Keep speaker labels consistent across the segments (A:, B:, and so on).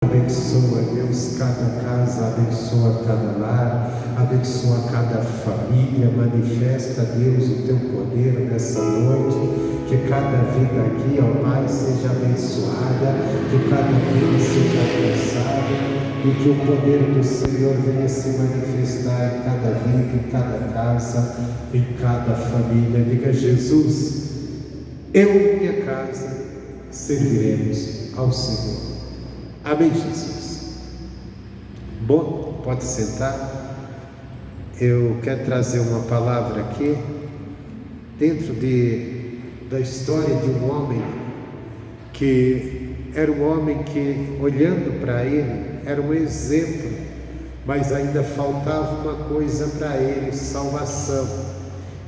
A: Abençoa, Deus, cada casa, abençoa cada lar, abençoa cada família, manifesta, Deus, o teu poder nessa noite, que cada vida aqui, ó Pai, seja abençoada, que cada vida seja alcançada e que o poder do Senhor venha se manifestar em cada vida, em cada casa, em cada família. Diga: Jesus, eu e minha casa serviremos ao Senhor. Amém, Jesus. Bom, pode sentar. Eu quero trazer uma palavra aqui, dentro da história de um homem, que era um homem que, olhando para ele, era um exemplo, mas ainda faltava uma coisa para ele: salvação.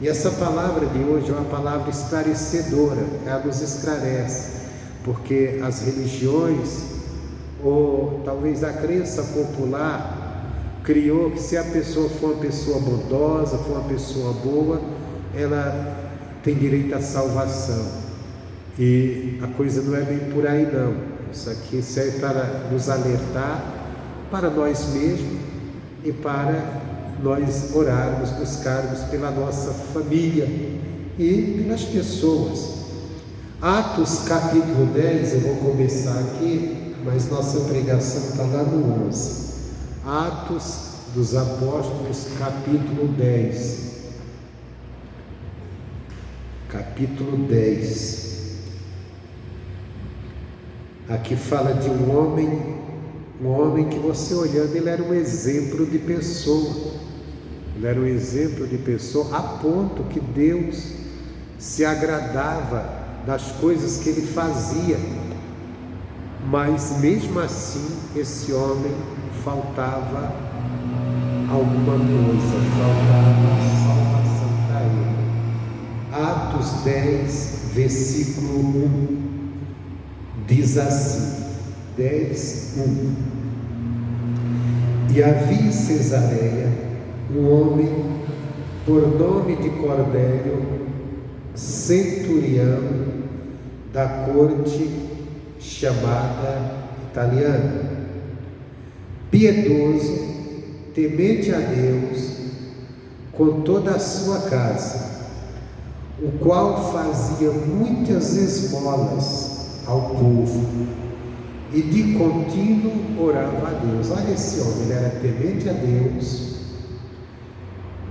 A: E essa palavra de hoje é uma palavra esclarecedora, ela nos esclarece, porque as religiões, ou talvez a crença popular, criou que se a pessoa for uma pessoa bondosa, for uma pessoa boa, ela tem direito à salvação. E a coisa não é bem por aí não. Isso aqui serve para nos alertar, para nós mesmos e para nós orarmos, buscarmos pela nossa família e pelas pessoas. Atos capítulo 10, eu vou começar aqui, mas nossa pregação está lá no 11. Atos dos Apóstolos, capítulo 10. Capítulo 10. Aqui fala de um homem que você olhando, ele era um exemplo de pessoa. Ele era um exemplo de pessoa a ponto que Deus se agradava das coisas que ele fazia. Mas mesmo assim, esse homem faltava alguma coisa, faltava a salvação para ele. Atos 10, versículo 1, diz assim, 10, 1. E havia em Cesareia um homem, por nome de Cornélio, centurião da corte chamada italiana, piedoso, temente a Deus com toda a sua casa, o qual fazia muitas esmolas ao povo e de contínuo orava a Deus. Olha esse homem, ele era temente a Deus.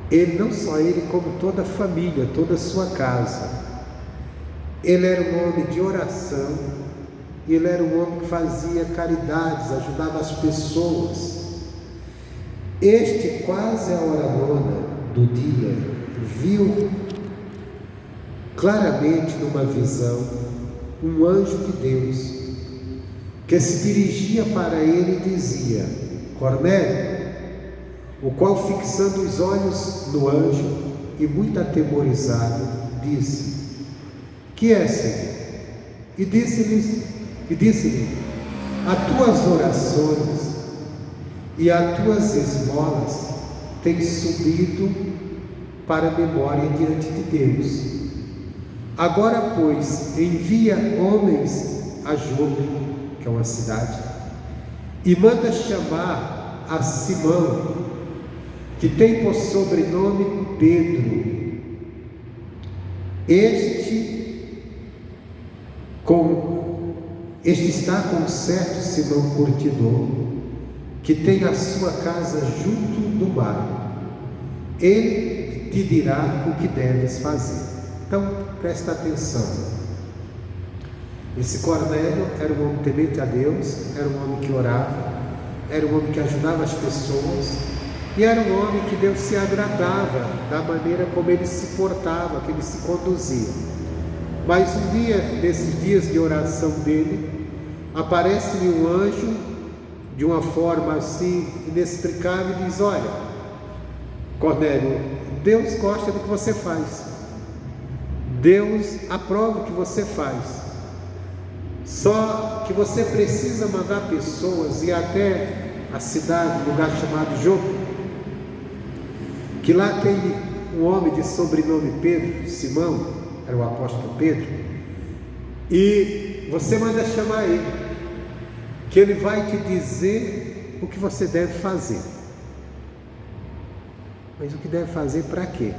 A: Ele, não só ele, como toda a família, toda a sua casa. Ele era um homem de oração. Ele era um homem que fazia caridades, ajudava as pessoas. Este, quase a hora nona do dia, viu claramente numa visão um anjo de Deus que se dirigia para ele e dizia: Cornélio, o qual, fixando os olhos no anjo e muito atemorizado, disse: que é, Senhor? E disse-lhe: as tuas orações e as tuas esmolas têm subido para a memória diante de Deus. Agora, pois, envia homens a Jope, que é uma cidade, e manda chamar a Simão, que tem por sobrenome Pedro. Este está com um certo Simão curtidor, que tem a sua casa junto do mar. Ele te dirá o que deves fazer. Então, presta atenção. Esse Cornélio era um homem temente a Deus, era um homem que orava, era um homem que ajudava as pessoas, e era um homem que Deus se agradava da maneira como ele se portava, que ele se conduzia. Mas um dia, nesses dias de oração dele, aparece-lhe um anjo de uma forma assim inexplicável e diz: olha, Cornélio, Deus gosta do que você faz, Deus aprova o que você faz, só que você precisa mandar pessoas ir até a cidade, lugar chamado Jope, que lá tem um homem de sobrenome Pedro, Simão, era o apóstolo Pedro, e você manda chamar ele. que ele vai te dizer o que você deve fazer. Mas o que deve fazer para quê?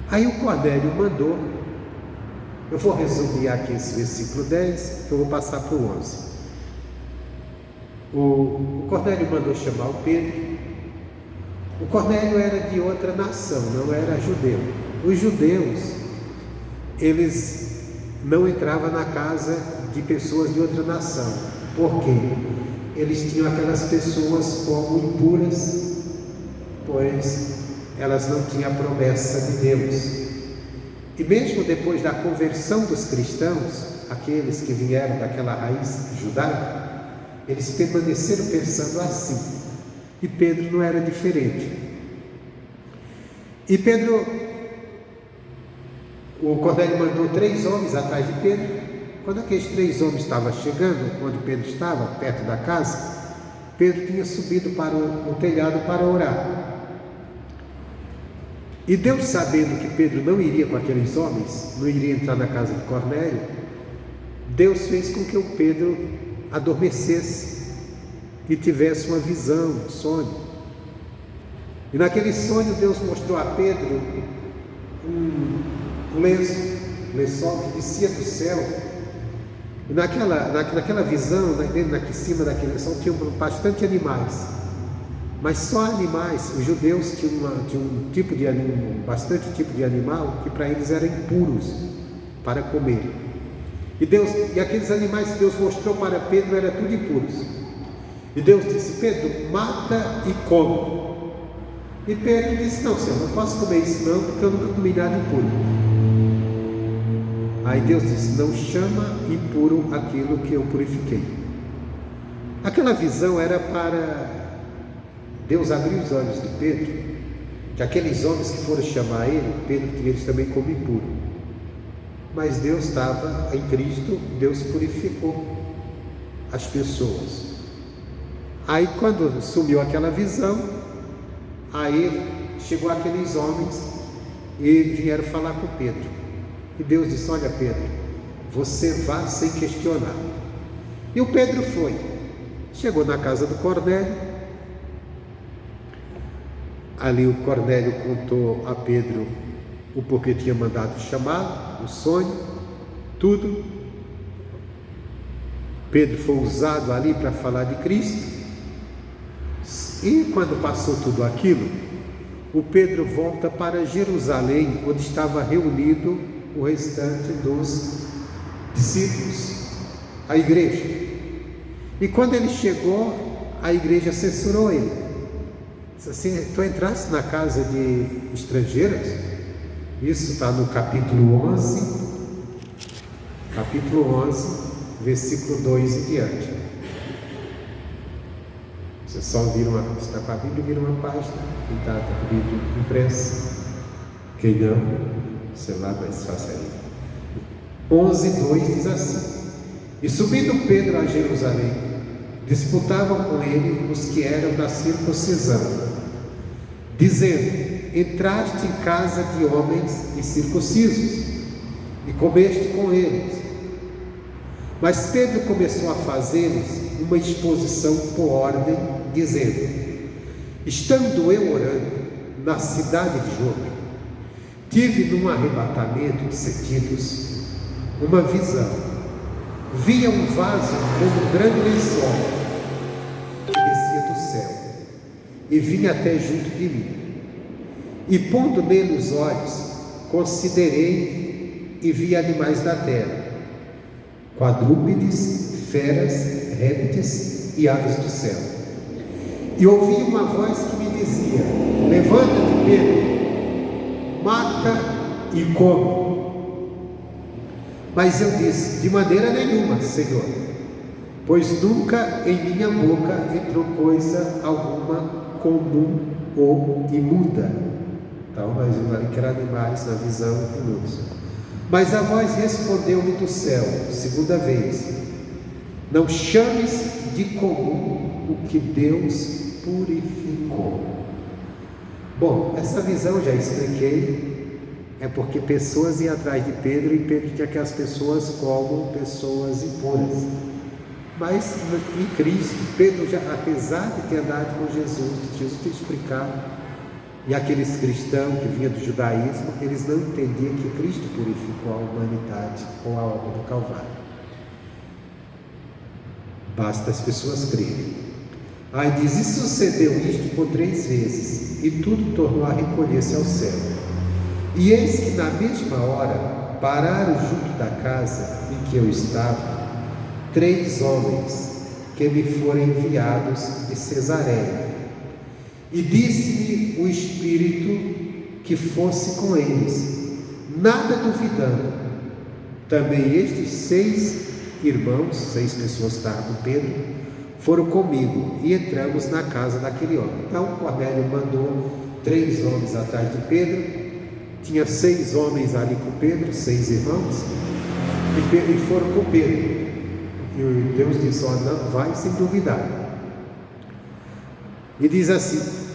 A: Aí o Cornélio mandou, eu vou resumir aqui esse versículo 10, que eu vou passar para o 11. O Cornélio mandou chamar o Pedro. O Cornélio era de outra nação, não era judeu. Os judeus, eles não entravam na casa de pessoas de outra nação. Por quê? Eles tinham aquelas pessoas como impuras, pois elas não tinham a promessa de Deus. E mesmo depois da conversão dos cristãos, aqueles que vieram daquela raiz judaica, eles permaneceram pensando assim. E Pedro não era diferente. E Pedro, o Cornélio mandou 3 homens atrás de Pedro. Quando aqueles 3 homens estavam chegando, onde Pedro estava, perto da casa, Pedro tinha subido para o telhado para orar. E Deus, sabendo que Pedro não iria com aqueles homens, não iria entrar na casa de Cornélio, Deus fez com que o Pedro adormecesse e tivesse uma visão, um sonho. E naquele sonho Deus mostrou a Pedro um lençol que descia do céu. E naquela visão, em cima daquele lençol, tinha bastante animais. Mas só animais. Os judeus tinham um tipo de animal, bastante tipo de animal, que para eles eram impuros para comer. E aqueles animais que Deus mostrou para Pedro eram tudo impuros. E Deus disse: Pedro, mata e come. E Pedro disse: não, Senhor, não posso comer isso não, porque eu nunca comi nada impuro. Aí Deus disse: não chama impuro aquilo que eu purifiquei. Aquela visão era para Deus abrir os olhos de Pedro, que aqueles homens que foram chamar ele, Pedro tinha eles também como impuro. Mas Deus estava em Cristo, Deus purificou as pessoas. Aí quando sumiu aquela visão, aí chegou aqueles homens e vieram falar com Pedro. E Deus disse: olha, Pedro, você vá sem questionar. E o Pedro foi. Chegou na casa do Cornélio. Ali o Cornélio contou a Pedro o porquê tinha mandado chamá-lo, o sonho, tudo. Pedro foi usado ali para falar de Cristo. E quando passou tudo aquilo, o Pedro volta para Jerusalém, onde estava reunido o restante dos discípulos, a igreja. E quando ele chegou, a igreja censurou ele. Disse assim: tu entraste na casa de estrangeiros? Isso está no capítulo 11, versículo 2 e diante. Vocês só viram, está com a Bíblia, viram uma página, quem está com a Bíblia impressa, quem não, sei lá, mas faça aí. 11:2 diz assim: e subindo Pedro a Jerusalém, disputavam com ele os que eram da circuncisão, dizendo: entraste em casa de homens incircuncisos e comeste com eles. Mas Pedro começou a fazer-lhes uma exposição por ordem, dizendo: estando eu orando na cidade de Jope, tive num arrebatamento de sentidos uma visão. Via um vaso como um grande lençol que descia do céu e vinha até junto de mim. E pondo nele os olhos, considerei e vi animais da terra, quadrúpedes, feras, répteis e aves do céu. E ouvi uma voz que me dizia: levanta-te, Pedro, mata e come. Mas eu disse: de maneira nenhuma, Senhor, pois nunca em minha boca entrou coisa alguma comum ou imunda. Então nós vimos ali que eram animais na visão imuns. Mas a voz respondeu-me do céu, segunda vez: não chames de comum o que Deus purificou. Bom, essa visão já expliquei. É porque pessoas iam atrás de Pedro, e Pedro tinha aquelas pessoas como pessoas impuras. Mas em Cristo, Pedro, já, apesar de ter andado com Jesus ter explicado, e aqueles cristãos que vinham do judaísmo, eles não entendiam que Cristo purificou a humanidade com a obra do Calvário. Basta as pessoas crerem. Aí diz, e sucedeu isto por 3 vezes, e tudo tornou a recolher-se ao céu. E eis que na mesma hora pararam junto da casa em que eu estava 3 homens que me foram enviados de Cesareia. E disse-me o Espírito que fosse com eles, nada duvidando. Também estes 6 irmãos, 6 pessoas que estavam com Pedro, foram comigo e entramos na casa daquele homem. Então Cornélio mandou 3 homens atrás de Pedro, tinha 6 homens ali com Pedro, 6 irmãos, e foram com Pedro. E Deus disse, não, vai sem duvidar. E diz assim,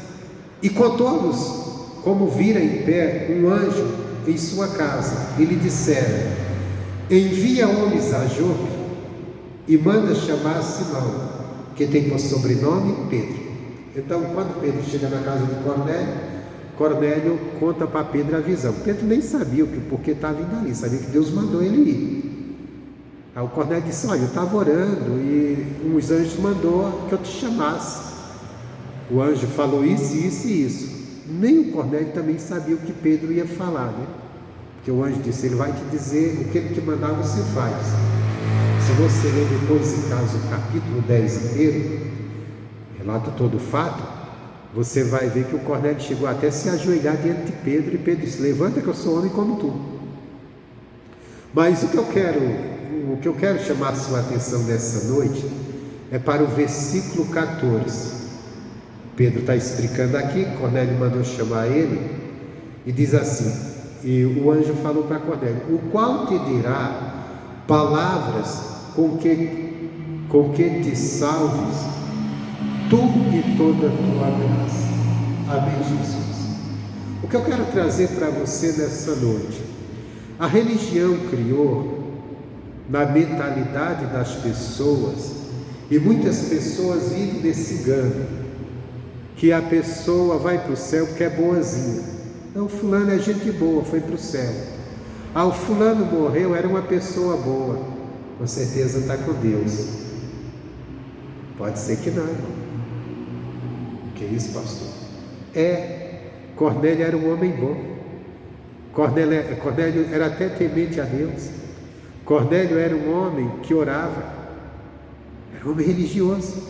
A: e contou-nos como vira em pé um anjo em sua casa, e lhe disseram, envia homens a Jope e manda chamar Simão, que tem por sobrenome Pedro. Então, quando Pedro chega na casa de Cornélio, Cornélio conta para Pedro a visão. Pedro nem sabia porque estava indo ali, sabia que Deus mandou ele ir. Aí o Cornélio disse, olha, eu estava orando e uns anjos mandou que eu te chamasse. O anjo falou isso, isso e isso. Nem o Cornélio também sabia o que Pedro ia falar, né? Porque o anjo disse, ele vai te dizer o que ele te mandar, você faz. Se você ler depois, em caso, o capítulo 10 inteiro, relata todo o fato, você vai ver que o Cornélio chegou até a se ajoelhar diante de Pedro, e Pedro disse, levanta que eu sou homem como tu. Mas o que eu quero chamar a sua atenção nessa noite é para o versículo 14. Pedro está explicando aqui, Cornélio mandou chamar ele, e diz assim, e o anjo falou para Cornélio, o qual te dirá palavras com que te salves, tu e toda a tua casa. Amém, Jesus? O que eu quero trazer para você nessa noite, a religião criou na mentalidade das pessoas, e muitas pessoas vivem nesse engano, que a pessoa vai para o céu porque é boazinha. Não, fulano é gente boa, foi para o céu. O fulano morreu, era uma pessoa boa, com certeza está com Deus. Pode ser que não, irmão. Que isso, pastor? Cornélio era um homem bom. Cornélio era até temente a Deus. Cornélio era um homem que orava, era um homem religioso.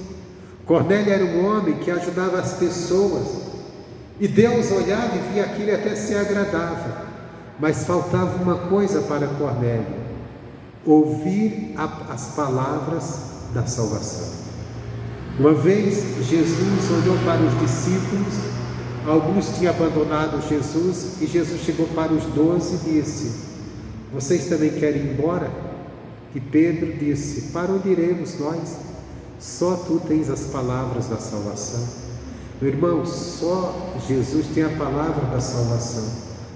A: Cornélio era um homem que ajudava as pessoas, e Deus olhava e via aquilo e até se agradava. Mas faltava uma coisa para Cornélio: ouvir as palavras da salvação. Uma vez Jesus olhou para os discípulos, alguns tinham abandonado Jesus, e Jesus chegou para os 12 e disse: vocês também querem ir embora? E Pedro disse: para onde iremos nós? Só tu tens as palavras da salvação. Meu irmão, só Jesus tem a palavra da salvação.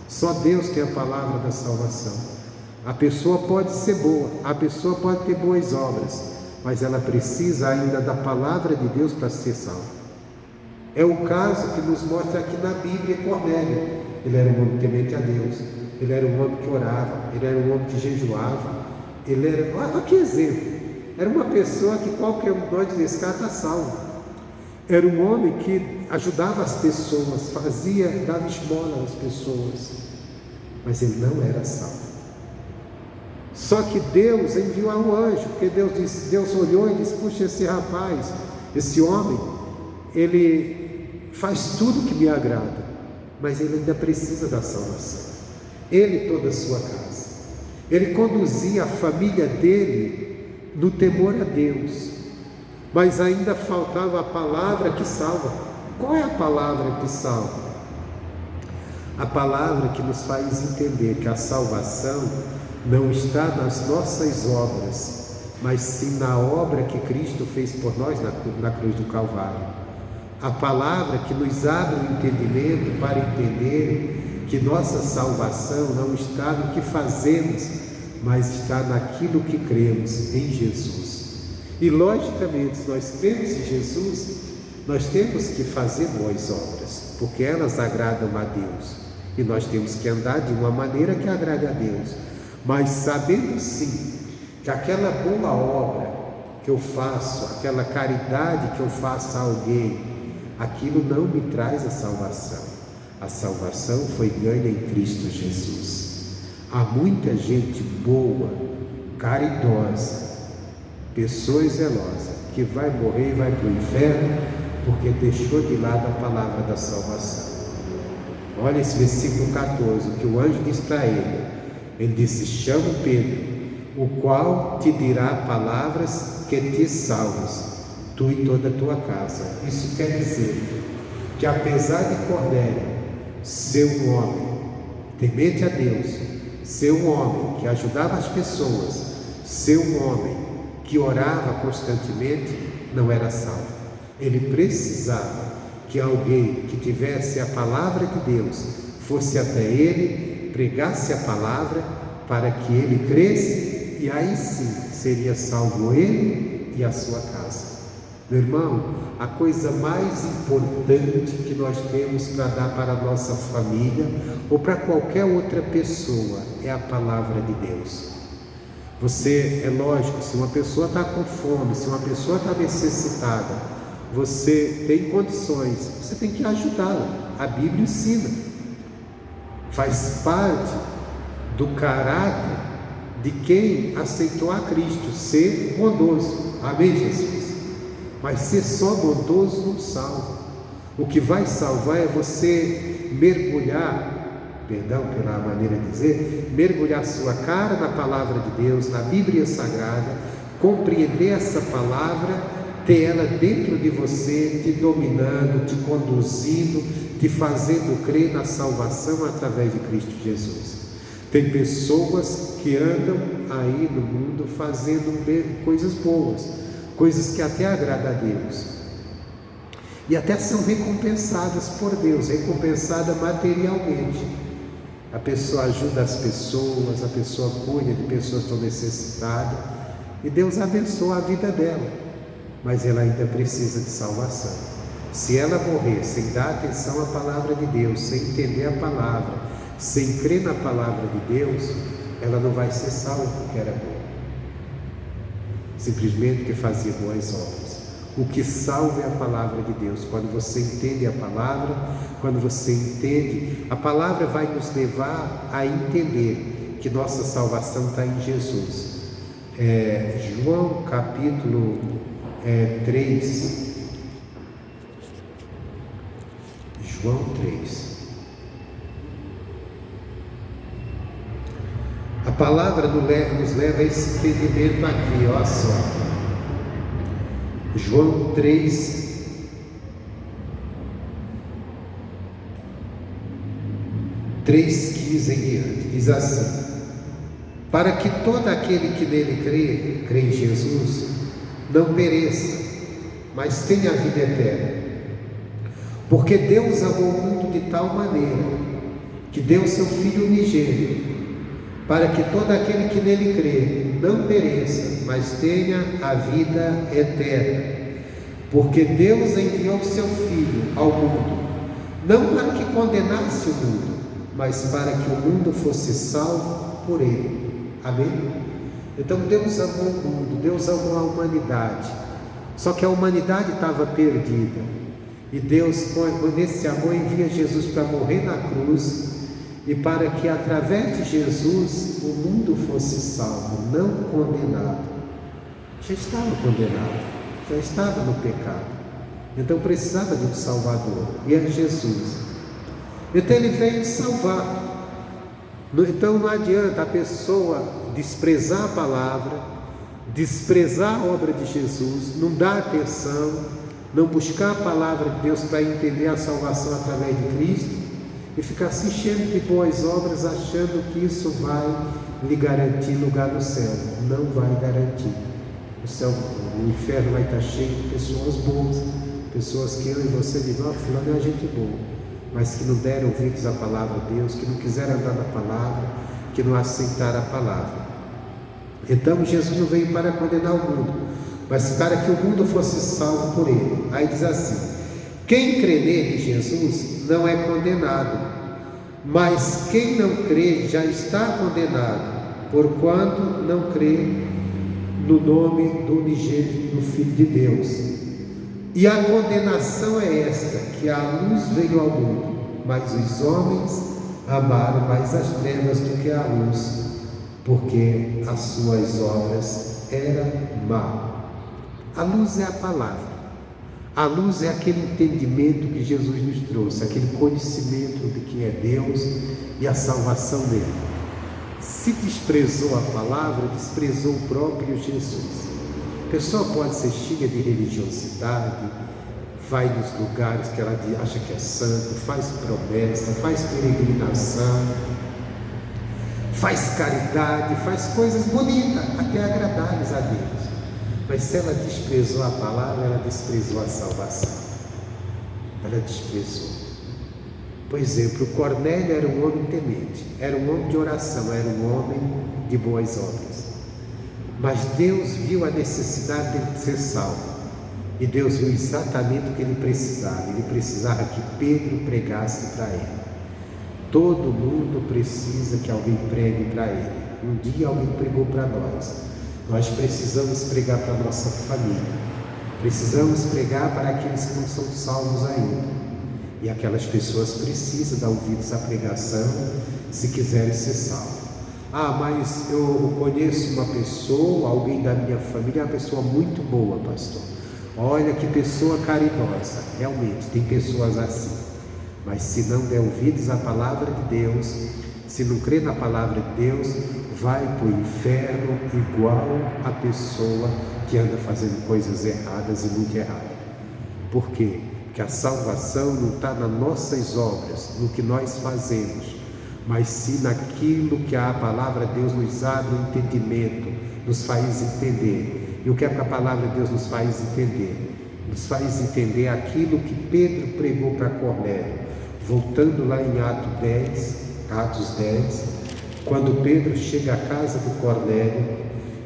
A: Só Deus tem a palavra da salvação. A pessoa pode ser boa, a pessoa pode ter boas obras, mas ela precisa ainda da palavra de Deus para ser salva. É o caso que nos mostra aqui na Bíblia Cornélio. Ele era um homem temente a Deus, ele era um homem que orava, ele era um homem que jejuava, ele era, olha que exemplo, era uma pessoa que qualquer um de nós diz, esse cara está salvo. Era um homem que ajudava as pessoas, dava esmola às pessoas, mas ele não era salvo. Só que Deus enviou um anjo, porque Deus olhou e disse: puxa, esse rapaz, esse homem, ele faz tudo que me agrada, mas ele ainda precisa da salvação. Ele e toda a sua casa. Ele conduzia a família dele no temor a Deus, mas ainda faltava a palavra que salva. Qual é a palavra que salva? A palavra que nos faz entender que a salvação não está nas nossas obras, mas sim na obra que Cristo fez por nós na cruz do Calvário. A palavra que nos abre o entendimento para entender que nossa salvação não está no que fazemos, mas está naquilo que cremos em Jesus. E logicamente, se nós cremos em Jesus, nós temos que fazer boas obras, porque elas agradam a Deus. E nós temos que andar de uma maneira que agrade a Deus. Mas sabendo sim que aquela boa obra que eu faço, aquela caridade que eu faço a alguém, aquilo não me traz a salvação. A salvação foi ganha em Cristo Jesus. Há muita gente boa, caridosa, pessoa zelosa, que vai morrer e vai para o inferno porque deixou de lado a palavra da salvação. Olha esse versículo 14, que o anjo diz para ele. Ele disse: chama Pedro, o qual te dirá palavras que te salvas, tu e toda a tua casa. Isso quer dizer que apesar de Cornélio ser um homem temente a Deus, ser um homem que ajudava as pessoas, ser um homem que orava constantemente, não era salvo. Ele precisava que alguém que tivesse a palavra de Deus fosse até ele, pregasse a palavra para que ele cresce, e aí sim seria salvo ele e a sua casa. Meu irmão, a coisa mais importante que nós temos para dar para a nossa família ou para qualquer outra pessoa é a palavra de Deus. Você, é lógico, se uma pessoa está com fome, se uma pessoa está necessitada, você tem condições, você tem que ajudá-la. A Bíblia ensina, faz parte do caráter de quem aceitou a Cristo, ser bondoso. Amém, Jesus? Mas ser só bondoso não salva. O que vai salvar é você mergulhar, perdão pela maneira de dizer, mergulhar sua cara na palavra de Deus, na Bíblia Sagrada, compreender essa palavra, ter ela dentro de você, te dominando, te conduzindo, te fazendo crer na salvação através de Cristo Jesus. Tem pessoas que andam aí no mundo fazendo coisas boas, coisas que até agradam a Deus, e até são recompensadas por Deus, recompensada materialmente. A pessoa ajuda as pessoas, a pessoa cuida de pessoas que estão necessitadas, e Deus abençoa a vida dela. Mas ela ainda precisa de salvação. Se ela morrer sem dar atenção à palavra de Deus, sem entender a palavra, sem crer na palavra de Deus, ela não vai ser salva porque era boa, simplesmente porque fazia boas obras. O que salva é a palavra de Deus. Quando você entende a palavra, quando você entende, a palavra vai nos levar a entender que nossa salvação está em Jesus. João capítulo 3. João 3. A palavra nos leva a esse entendimento aqui, olha só. João 3, 3,15 em diante, diz assim: para que todo aquele que nele crê em Jesus, não pereça, mas tenha a vida eterna. Porque Deus amou o mundo de tal maneira, que deu seu Filho unigênito, para que todo aquele que nele crê não pereça, mas tenha a vida eterna. Porque Deus enviou seu Filho ao mundo, não para que condenasse o mundo, mas para que o mundo fosse salvo por ele. Amém? Então Deus amou o mundo, Deus amou a humanidade, só que a humanidade estava perdida, e Deus, nesse amor, envia Jesus para morrer na cruz, e para que através de Jesus o mundo fosse salvo, não condenado. Já estava condenado, já estava no pecado, então precisava de um Salvador, e é Jesus. Então ele veio salvar. Então não adianta a pessoa desprezar a palavra, desprezar a obra de Jesus, não dar atenção, não buscar a palavra de Deus para entender a salvação através de Cristo, e ficar se enchendo de boas obras, achando que isso vai lhe garantir lugar no céu. Não vai garantir. O céu, o inferno vai estar cheio de pessoas boas, pessoas que eu e você dizem: não, fulano é gente boa, mas que não deram ouvidos à palavra de Deus, que não quiseram andar na palavra, que não aceitaram a palavra. Então Jesus não veio para condenar o mundo, mas para que o mundo fosse salvo por ele. Aí diz assim: quem crê nele, Jesus, não é condenado, mas quem não crê já está condenado, porquanto não crê no nome do unigênito do Filho de Deus. E a condenação é esta, que a luz veio ao mundo, mas os homens amaram mais as trevas do que a luz, porque as suas obras eram más. A luz é a palavra. A luz é aquele entendimento que Jesus nos trouxe, aquele conhecimento de quem é Deus e a salvação dele. Se desprezou a palavra, desprezou o próprio Jesus. A pessoa pode ser cheia de religiosidade, vai nos lugares que ela acha que é santo, faz promessa, faz peregrinação, faz caridade, faz coisas bonitas, até agradáveis a Deus. Mas se ela desprezou a palavra, ela desprezou a salvação. Ela desprezou. Por exemplo, Cornélio era um homem temente, era um homem de oração, era um homem de boas obras. Mas Deus viu a necessidade de ser salvo. E Deus viu exatamente o que ele precisava. Ele precisava que Pedro pregasse para ele. Todo mundo precisa que alguém pregue para ele. Um dia alguém pregou para nós. Nós precisamos pregar para a nossa família. Precisamos pregar para aqueles que não são salvos ainda. E aquelas pessoas precisam dar ouvidos à pregação se quiserem ser salvos. Ah, mas eu conheço uma pessoa, alguém da minha família, é uma pessoa muito boa, pastor. Olha que pessoa caridosa. Realmente, tem pessoas assim. Mas se não der ouvidos à palavra de Deus, se não crer na palavra de Deus, vai para o inferno igual a pessoa que anda fazendo coisas erradas e muito erradas. Por quê? Porque a salvação não está nas nossas obras, no que nós fazemos, mas sim naquilo que a palavra de Deus nos abre o entendimento, nos faz entender. E o que é que a palavra de Deus nos faz entender? Nos faz entender aquilo que Pedro pregou para Cornélio. Voltando lá em Atos 10, quando Pedro chega à casa do Cornélio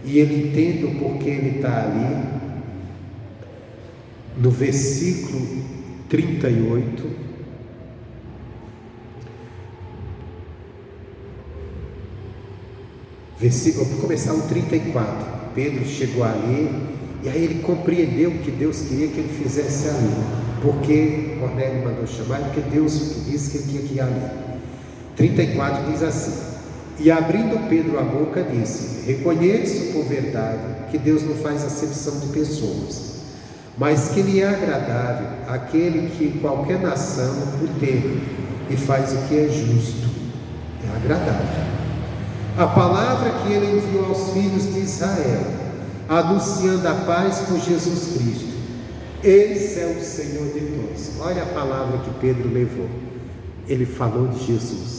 A: e ele entende o porquê ele está ali, no versículo 38, vou começar o 34. Pedro chegou ali e aí ele compreendeu o que Deus queria que ele fizesse ali, porque Cornélio mandou chamar, porque Deus disse que ele tinha que ir ali. 34 diz assim: e abrindo Pedro a boca disse: reconheço por verdade que Deus não faz acepção de pessoas, mas que lhe é agradável aquele que em qualquer nação o teme e faz o que é justo. É agradável. A palavra que ele enviou aos filhos de Israel, anunciando a paz por Jesus Cristo. Esse é o Senhor de todos. Olha a palavra que Pedro levou. Ele falou de Jesus.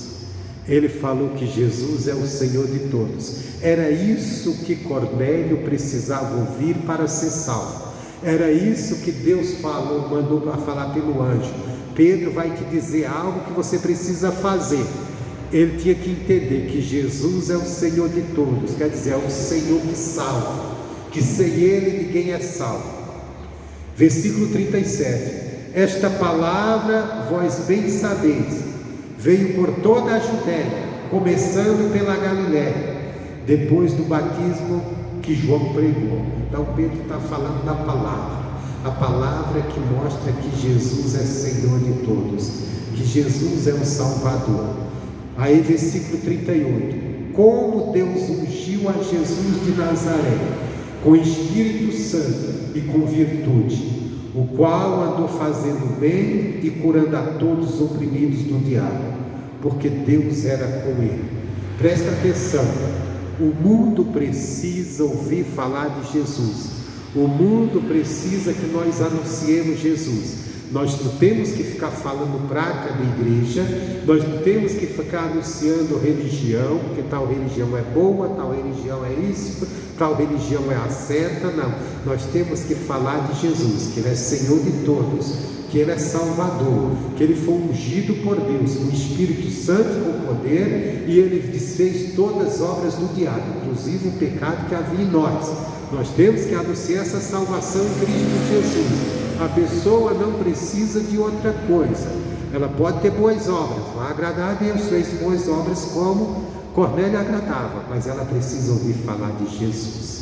A: Ele falou que Jesus é o Senhor de todos. Era isso que Cornélio precisava ouvir para ser salvo. Era isso que Deus falou, mandou para falar pelo anjo. Pedro vai te dizer algo que você precisa fazer. Ele tinha que entender que Jesus é o Senhor de todos, quer dizer, é o Senhor que salva, que sem Ele ninguém é salvo. Versículo 37: esta palavra vós bem sabeis, veio por toda a Judéia, começando pela Galiléia, depois do batismo que João pregou. Então Pedro está falando da palavra, a palavra que mostra que Jesus é Senhor de todos, que Jesus é o Salvador. Aí versículo 38: como Deus ungiu a Jesus de Nazaré com Espírito Santo e com virtude, o qual andou fazendo bem e curando a todos os oprimidos do diabo, porque Deus era com ele. Presta atenção, o mundo precisa ouvir falar de Jesus, o mundo precisa que nós anunciemos Jesus. Nós não temos que ficar falando praga da igreja, nós não temos que ficar anunciando religião, porque tal religião é boa, tal religião é isso, tal religião é a certa. Não, nós temos que falar de Jesus, que Ele é Senhor de todos, que Ele é Salvador, que Ele foi ungido por Deus com o Espírito Santo e com poder, e Ele desfez todas as obras do diabo, inclusive o pecado que havia em nós. Nós temos que anunciar essa salvação em Cristo Jesus. A pessoa não precisa de outra coisa. Ela pode ter boas obras, vai agradar a Deus, fez boas obras como Cornélio agradava, mas ela precisa ouvir falar de Jesus.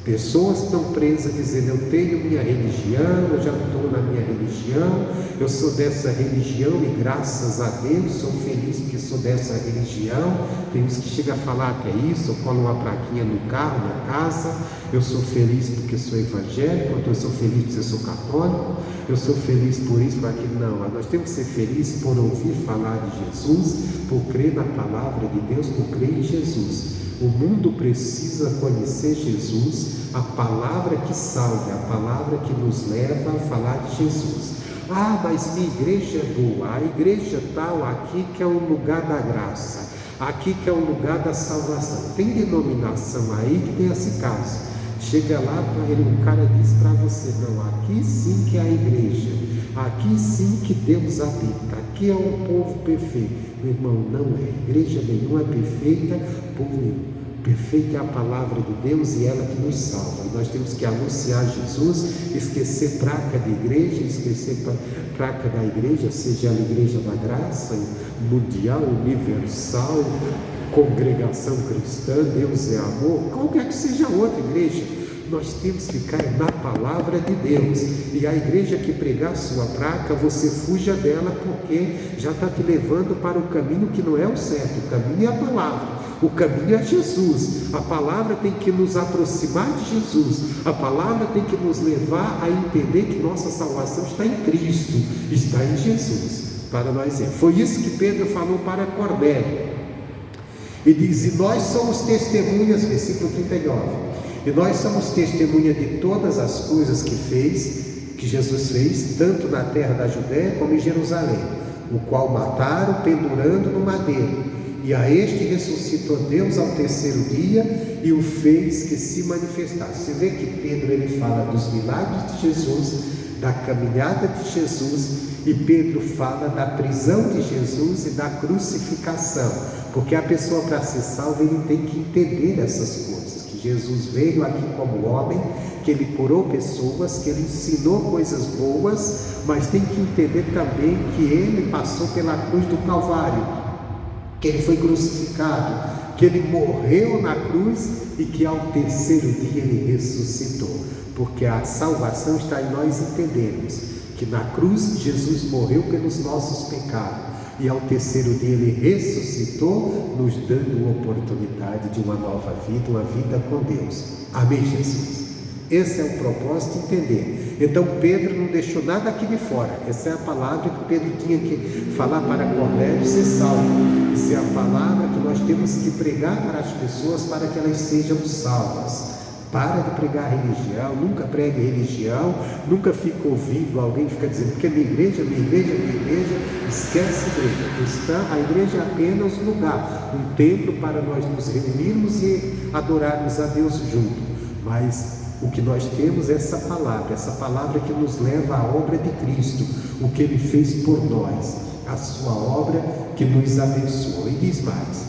A: Pessoas estão presas dizendo: eu tenho minha religião, eu já estou na minha religião, eu sou dessa religião e graças a Deus sou feliz porque sou dessa religião. Tem uns que chegam a falar que é isso, eu colo uma plaquinha no carro, na casa: eu sou feliz porque sou evangélico, eu sou feliz porque eu sou católico, eu sou feliz por isso, por aquilo. Não, nós temos que ser felizes por ouvir falar de Jesus, por crer na palavra de Deus, por crer em Jesus. O mundo precisa conhecer Jesus, a palavra que salve, a palavra que nos leva a falar de Jesus. Ah, mas minha igreja é boa, a igreja tal aqui que é o lugar da graça, aqui que é o lugar da salvação. Tem denominação aí que tem esse caso. Chega lá, um cara diz para você: não, aqui sim que é a igreja, aqui sim que Deus habita, aqui é um povo perfeito. Meu irmão, não é. Igreja nenhuma é perfeita, povo nenhum. Perfeita é a palavra de Deus e ela que nos salva. E nós temos que anunciar Jesus, esquecer placa de igreja, esquecer placa da igreja, seja a igreja da graça, mundial, universal, congregação cristã, Deus é amor, qualquer que seja outra igreja. Nós temos que ficar na palavra de Deus. E a igreja que pregar a sua placa, você fuja dela, porque já está te levando para o caminho que não é o certo. O caminho é a palavra, o caminho é Jesus. A palavra tem que nos aproximar de Jesus, a palavra tem que nos levar a entender que nossa salvação está em Cristo, está em Jesus, para nós é. Foi isso que Pedro falou para Cornélio. E diz: e nós somos testemunhas, versículo 39, e nós somos testemunha de todas as coisas que Jesus fez, tanto na terra da Judéia como em Jerusalém, o qual mataram pendurando no madeiro, e a este ressuscitou Deus ao terceiro dia e o fez que se manifestasse. Você vê que Pedro ele fala dos milagres de Jesus, da caminhada de Jesus, e Pedro fala da prisão de Jesus e da crucificação, porque a pessoa, para ser salva, ele tem que entender essas coisas. Jesus veio aqui como homem, que ele curou pessoas, que ele ensinou coisas boas, mas tem que entender também que ele passou pela cruz do Calvário, que ele foi crucificado, que ele morreu na cruz e que ao terceiro dia ele ressuscitou, porque a salvação está em nós entendermos que na cruz Jesus morreu pelos nossos pecados, e ao terceiro dia ele ressuscitou, nos dando a oportunidade de uma nova vida, uma vida com Deus. Amém, Jesus? Esse é o propósito de entender. Então Pedro não deixou nada aqui de fora. Essa é a palavra que Pedro tinha que falar para Cornélio ser salvo. Essa é a palavra que nós temos que pregar para as pessoas para que elas sejam salvas. Para de pregar religião, nunca pregue religião, nunca fique ouvindo alguém ficar dizendo porque minha igreja, esquece a igreja cristã. A igreja é apenas um lugar, um templo para nós nos reunirmos e adorarmos a Deus junto. Mas o que nós temos é essa palavra que nos leva à obra de Cristo, o que Ele fez por nós, a sua obra que nos abençoou. E diz mais,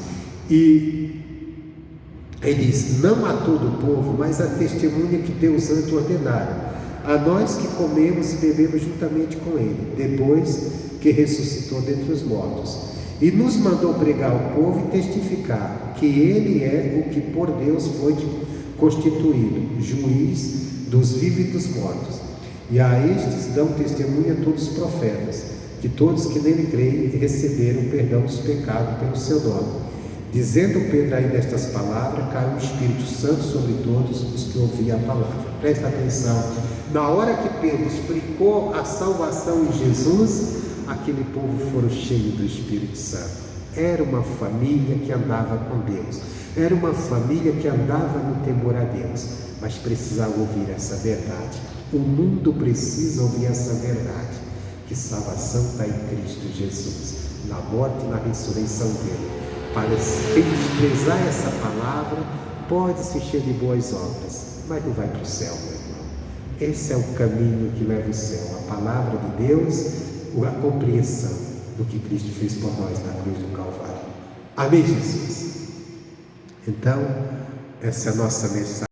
A: ele diz: não a todo o povo, mas a testemunha que Deus antes ordenara, a nós que comemos e bebemos juntamente com Ele, depois que ressuscitou dentre os mortos, e nos mandou pregar ao povo e testificar que Ele é o que por Deus foi constituído, juiz dos vivos e dos mortos. E a estes dão testemunha todos os profetas, que todos que nele creem receberam o perdão dos pecados pelo seu nome. Dizendo Pedro ainda estas palavras, caiu o Espírito Santo sobre todos os que ouviam a palavra. Presta atenção, na hora que Pedro explicou a salvação em Jesus, aquele povo foram cheios do Espírito Santo. Era uma família que andava com Deus, era uma família que andava no temor a Deus, mas precisava ouvir essa verdade. O mundo precisa ouvir essa verdade, que salvação está em Cristo Jesus, na morte e na ressurreição dele. Para quem desprezar essa palavra, pode se encher de boas obras, mas não vai para o céu, meu irmão. Esse é o caminho que leva ao céu, a palavra de Deus, a compreensão do que Cristo fez por nós na cruz do Calvário. Amém, Jesus? Então, essa é a nossa mensagem.